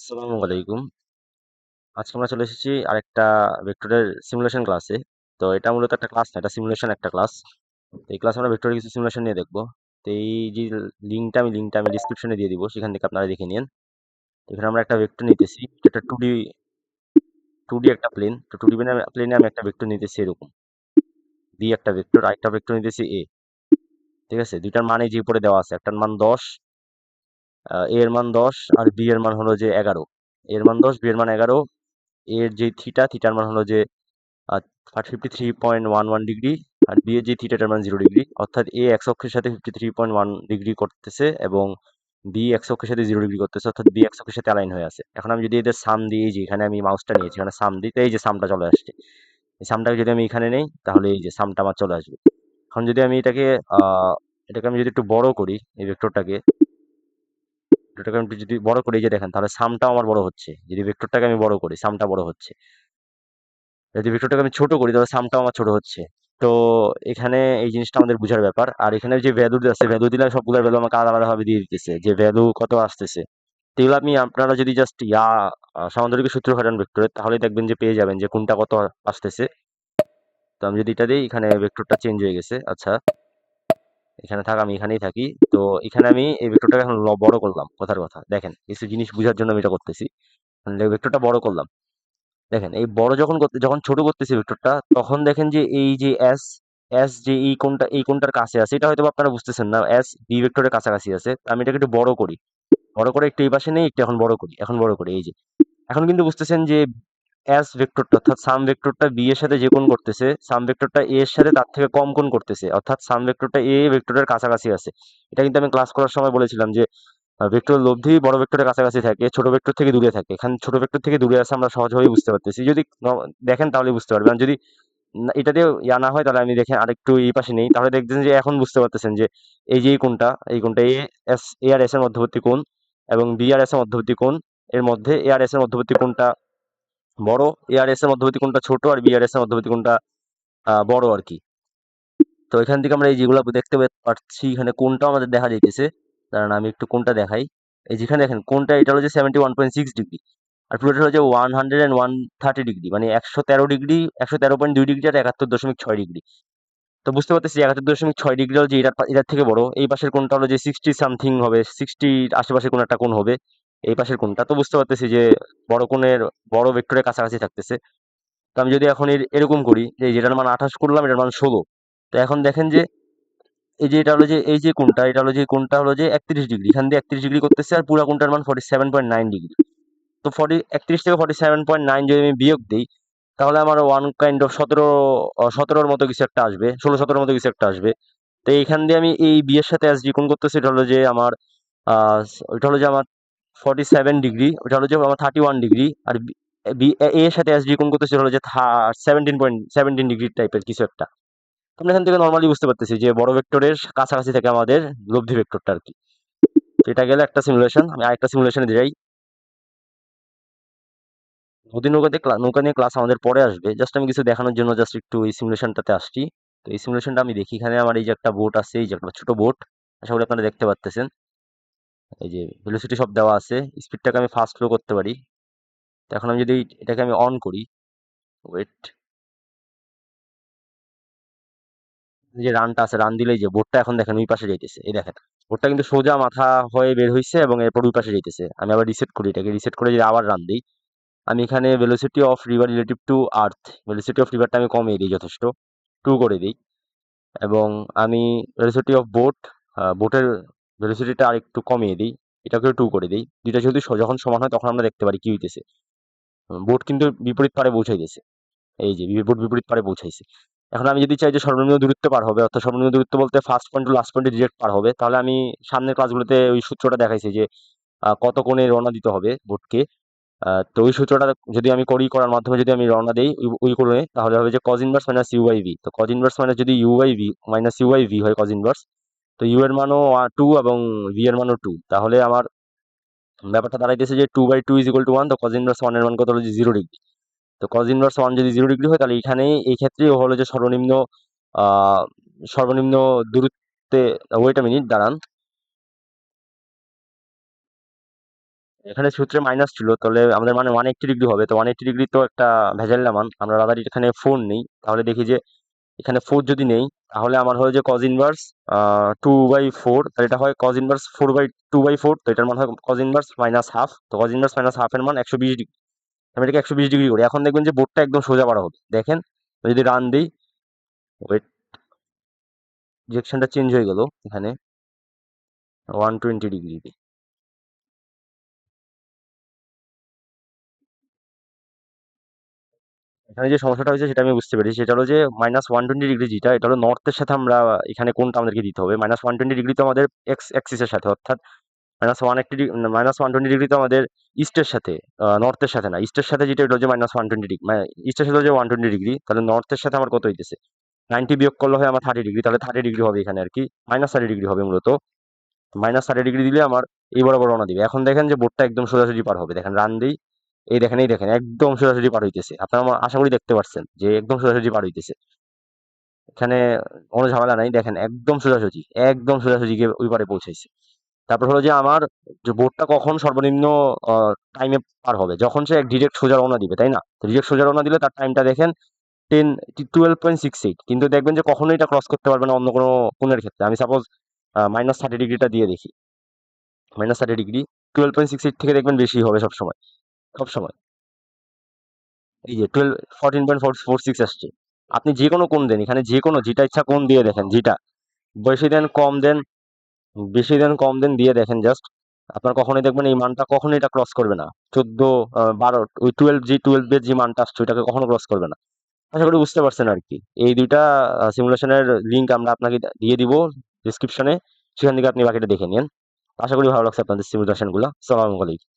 আসসালামু আলাইকুম। আজকে আমরা চলে এসেছি আরেকটা ভেক্টরের সিমুলেশন ক্লাসে। তো এটা মূলত একটা ক্লাস না, এটা সিমুলেশন একটা ক্লাস। তো এই ক্লাসে আমরা ভেক্টরের কিছু সিমুলেশন নিয়ে দেখবো। তো এই যে লিঙ্কটা আমি ডিসক্রিপশনে দিয়ে দিব, সেখান থেকে আপনারা দেখে নিন। তো এখানে আমরা একটা ভেক্টর নিতেছি, এটা টু ডি একটা প্লেন। তো টু ডি প্লেনে আমি একটা ভেক্টর নিতেছি এরকম, বি একটা ভেক্টর, আরেকটা ভেক্টর নিতেছি এ। ঠিক আছে, দুইটার মানে যে উপরে দেওয়া আছে, একটার মান 10, এ এর মান 10 আর বি এর মান হলো যে 11। এর মান 10, বি এর মান 11। এর যে থিটার মান হলো যে 53.11 ডিগ্রি, আর বি এর যে থিটাটার মান 0 ডিগ্রি, অর্থাৎ এ এক্স অক্ষের সাথে 53.1 ডিগ্রি করতেছে এবং বি এক্স অক্ষের সাথে 0 ডিগ্রি করতেছে, অর্থাৎ বি এক্স অক্ষের সাথে অ্যালাইন হয়ে আছে। এখন আমি যদি এদের সাম দিই, এই যে এখানে আমি মাউসটা নিয়েছি, এখানে সাম দিই, তো এই যে সামটা চলে আসছে। এই সামটাকে যদি আমি এখানে নেই, তাহলে এই যে সামটা আমার চলে আসবে। এখন যদি আমি এটাকে আমি যদি একটু বড় করি, এই ভেক্টরটাকে আমি যদি বড় করি, এই যে দেখেন, তাহলে সামটাও আমার বড় হচ্ছে। যদি ভেক্টরটাকে আমি বড় করি, সামটা বড় হচ্ছে। যদি ভেক্টরটাকে আমি ছোট করি, তাহলে সামটাও আমার ছোট হচ্ছে। তো এখানে এই জিনিসটা আমাদের বুঝার ব্যাপার। আর এখানে যে ভ্যালু আছে, ভ্যালু দিলে সবগুলোর ভ্যালু আমাকে আলাদা আলাদা ভাবে দিয়ে দিতেছে, যে ভ্যালু কত আসতেছে। তো এগুলো আপনারা যদি জাস্ট সামান্তরিক সূত্র খাটান ভেক্টরের, তাহলে দেখবেন যে পেয়ে যাবেন যে কোনটা কত আসতেছে। তো আমি যদি এটা দিই, এখানে ভেক্টরটা চেঞ্জ হয়ে গেছে। আচ্ছা, এখানে থাক, আমি এখানেই থাকি। তো এখানে আমি এই ভেক্টরটাকে এখন বড় করলাম। কথার কথা দেখেন, কিছু জিনিস বোঝার জন্য আমি এটা করতেছি। ভেক্টরটা বড় করলাম। দেখেন, এই বড় যখন ছোট করতেছি ভেক্টরটা, তখন দেখেন যে এই যে এস এস যে এই কোণটার কাছে আছে, এটা হয়তো বা আপনারা বুঝতেছেন না, এস বি ভেক্টরের কাছাকাছি আছে। আমি এটাকে একটু বড় করি, বড় করে একটু এই পাশে নেই, একটু এখন বড় করি এই যে। এখন কিন্তু বুঝতেছেন যে এস ভেক্টরটা, অর্থাৎ সাম ভেক্টরটা বি এর সাথে যে কোণ করতেছে, সাম ভেক্টরটা এ এর সাথে তার থেকে কম কোণ করতেছে, অর্থাৎ সাম ভেক্টরটা এ ভেক্টরের কাছাকাছি আছে। এটা কিন্তু আমি ক্লাস করার সময় বলেছিলাম যে ভেক্টর লব্ধি বড় ভেক্টরের কাছাকাছি থাকে, ছোট ভেক্টর থেকে দূরে থাকে। এখানে ছোট ভেক্টর থেকে দূরে আছে, আমরা সহজভাবে বুঝতে পারতেছি। যদি দেখেন তাহলে বুঝতে পারবেন। আর যদি এটা দিয়ে না হয়, তাহলে আমি দেখেন আরেকটু এই পাশে নেই, তাহলে দেখছেন যে এখন বুঝতে পারতেছেন যে এই যে এই কোণটা এ আর এস এর মধ্যবর্তী কোণ এবং বি আর এস এর মধ্যবর্তী কোণ, এর মধ্যে এ আর এস এর মধ্যবর্তী কোণটা বড়, এ আর এস এর মধ্যবর্তী কোণটা ছোট, আর বি আর এস এর মধ্যবর্তী কোণটা বড় আর কি। তো এখান থেকে আমরা এই যেগুলো দেখতে পাচ্ছি, এখানে কোণটা আমাদের দেখা যাইতেছে। কারণ আমি একটু কোণটা দেখাই। এই যেখানে দেখেন কোণটা, এটা হলো যে 71.6 ডিগ্রি, আর পুরোটা হলো যে 130 ডিগ্রি, মানে 113 ডিগ্রি, 113.2 ডিগ্রি আর 71.6 ডিগ্রি। তো বুঝতে পারতেছি 71.6 ডিগ্রি হলো যে এটার থেকে বড়। এই পাশের কোণটা হলো যে 60 সামথিং হবে, 60 আশেপাশে কোন একটা কোণ হবে এই পাশের কোণটা। তো বুঝতে পারতেছি যে বড় ভেক্টরের কাছাকাছি থাকতেছে। তো আমি যদি এখন এরকম করি, যে যেটার মান 28 করলাম, এটার মান 16। তো এখন দেখেন যে এই যে এটা হলো যে এই যে কোণটা, এটা হলো যে কোণটা হলো যে 31 ডিগ্রি, এখান দিয়ে 31 ডিগ্রি করতেছে, আর পুরা কোণটার মান 47.9 ডিগ্রি। তো 31 থেকে 47.9 যদি আমি বিয়োগ দিই, তাহলে আমার ওয়ান কাইন্ড অফ 17-র মতো কিছু একটা আসবে, 16-17-র মতো কিছু একটা আসবে। তো এইখান দিয়ে আমি এই বি এর সাথে আজ যে কোণ করতেছি, এটা হলো যে আমার ওইটা হলো যে আমার 47 ডিগ্রি, ওটা হলো যে আমার 31 ডিগ্রি। আর এ এর সাথে এস ডি কোণ করতেছি, হলো যে 17.17 ডিগ্রি টাইপের কিছু একটা। আমরা এখান থেকে নর্মালি বুঝতে পারতেছি যে বড় ভেক্টরের কাছাকাছি থেকে আমাদের লব্ধি ভেক্টরটা আর কি। তো এটা গেলে একটা সিমুলেশন। আমি আরেকটা সিমুলেশনে যাই। নদী নৌকা নিয়ে ক্লাস আমাদের পরে আসবে, জাস্ট আমি কিছু দেখানোর জন্য জাস্ট একটু এই সিমুলেশনটাতে আসছি। তো এই সিমুলেশনটা আমি দেখি, এখানে আমার এই যে একটা বোট আছে, এই যে একটা ছোট বোট, আশা করি আপনারা দেখতে পাচ্তেছেন। এই যে ভেলোসিটি সব দেওয়া আছে, স্পিডটাকে আমি ফাস্ট ফ্লো করতে পারি। তো এখন আমি যদি এটাকে আমি অন করি, ওয়েট, যে রানটা আছে, রান দিলেই যে বোটটা এখন দেখেন ওই পাশে যাইতেছে, এই দেখেন বোটটা কিন্তু সোজা মাথা হয়ে বের হইছে এবং এরপর ওই পাশে যাইতেছে। আমি আবার রিসেট করি, এটাকে রিসেট করে যদি আবার রান দিই, আমি এখানে velocity of river relative to earth, velocity of রিভারটা আমি কমিয়ে দিই যথেষ্ট, 2 করে দিই। এবং আমি ভেলোসিটি অফ বোটের ভেলোসিটিটা আরেকটু কমিয়ে দিই, এটাকেও 2 করে দিই। দুইটা যদি যখন সমান হয়, তখন আমরা দেখতে পারি কি হইতেছে। বোট কিন্তু বিপরীত পারে পৌঁছাইতেছে, এই যে বোট বিপরীত পারে পৌঁছাইছে। এখন আমি যদি চাই যে সর্বনিম্ন দূরত্ব পার হবে, অর্থাৎ সর্বনিম্ন দূরত্ব বলতে ফার্স্ট পয়েন্ট টু লাস্ট পয়েন্টে ডিরেক্ট পার হবে, তাহলে আমি সামনের ক্লাসগুলোতে ওই সূত্রটা দেখাইছি যে কত কোণে রওনা দিতে হবে বোটকে। তো ওই সূত্রটা যদি আমি করার মাধ্যমে যদি আমি রওনা দেই ওই কোণে, তাহলে হবে যে cos inverse minus u by v. তো cos ইনভার্স মাইনাস যদি u by v minus u by v হয় cos ইনভার্স, তো ইউ এর মানও 2 এবং ভি এর মানও 2, তাহলে আমার ব্যাপারটা দাঁড়াইতেছে যে 2/2 = 1। তো cos ইনভার্স 1 এর মান কত হলো যে 0 ডিগ্রি। তো cos ইনভার্স 1 যদি 0 ডিগ্রি হয়, তাহলে এখানে এই ক্ষেত্রে ও হলো যে আহ সর্বনিম্ন দূরত্বে, ওয়েট আ মিনিট দাঁড়ান, এখানে সূত্রে মাইনাস ছিল, তাহলে আমাদের মানে 180 ডিগ্রি হবে। তো 180 ডিগ্রি তো একটা ভেজাল্লা মান, আমরা রাদার এখানে 4 নেই। তাহলে দেখি যে এখানে 4 যদি নেই, তাহলে আমার হয় যে কজ ইনভার্স 2/4, তাহলে এটা হয় কজ ইনভার্স 2/4। তো এটার মান হয় কজ ইনভার্স মাইনাস হাফ। তো কজ ইনভার্স মাইনাস হাফ এর মান 120 ডিগ্রি। আমি এটাকে 120 ডিগ্রি করি। এখন দেখবেন যে বোর্ডটা একদম সোজা করা হবে। দেখেন, আমি যদি রান দিই, ওয়েট, ডিরেকশনটা চেঞ্জ হয়ে গেল এখানে 120 ডিগ্রি। এখানে যে সমস্যাটা হয়েছে সেটা আমি বুঝতে পেরেছি। সেটা হলো যে -120 ডিগ্রি যেটা, এটা হলো নর্থের সাথে আমরা এখানে কোনটা আমাদেরকে দিতে হবে। -120 ডিগ্রি তো আমাদের এক্স অ্যাক্সিসের সাথে, অর্থাৎ -120 ডিগ্রি তো আমাদের ইস্টের সাথে, নর্থের সাথে না। ইস্টের সাথে যেটা, এটা হচ্ছে -120 ডিগ্রি, মানে ইস্টের সাথে হচ্ছে 120 ডিগ্রি। তাহলে নর্থের সাথে আমার কত হইতেছে? 90 বিয়োগ করলে হয় আমার 30 ডিগ্রি। তাহলে 30 ডিগ্রি হবে এখানে আর কি, -30 ডিগ্রি হবে মূলত। -30 ডিগ্রি দিলে আমার এই বরাবর রওনা দিবে। এখন দেখেন যে বোটটা একদম সোজাসুজি পার হবে। দেখেন রান দিই, এই দেখেন একদম সোজাসুজি পার হইতেছে। আপনারা আশা করি দেখতে পাচ্ছেন যে একদম সোজাসুজি পার হইতেছে। এখানে কোনো ঝামেলা নাই। দেখেন একদম সোজাসুজি গিয়ে ওই পারে পৌঁছাইছে। তারপর হলো যে আমার যে বোটটা কখন সর্বনিম্ন টাইমে পার হবে, যখন সে ডিরেক্ট সোজা রওনা দিবে, তাই না? ডিরেক্ট সোজা রওনা দিলে তার টাইমটা দেখেন 12.68। কিন্তু দেখবেন যে কখনোই এটা ক্রস করতে পারবে না অন্য কোনো কোণের ক্ষেত্রে। আমি সাপোজ -30 ডিগ্রিটা দিয়ে দেখি। -30 ডিগ্রি 12.68 থেকে দেখবেন বেশি হবে সবসময়, সবসময়। এই যে 14.46 আসছে। আপনি যে কোনো কোণ দেন, এখানে যে কোনো যেটা ইচ্ছা কোণ দিয়ে দেখেন, যেটা বেশি দেন কম দেন, বেশি দেন কম দেন দিয়ে দেখেন জাস্ট। আপনার কখনোই দেখবেন এই মানটা কখনোই এটা ক্রস করবে না। 14, 12, ওই 12 এর যে মানটা আসছে ওইটাকে কখনো ক্রস করবে না। আশা করি বুঝতে পারছেন আর কি। এই দুইটা সিমুলেশনের লিঙ্ক আমরা আপনাকে দিয়ে দিব ডিসক্রিপশনে, সেখান থেকে আপনি বাকিটা দেখে নিন। আশা করি ভালো লাগছে আপনাদের সিমুলেশন গুলো। সালাম আলাইকুম।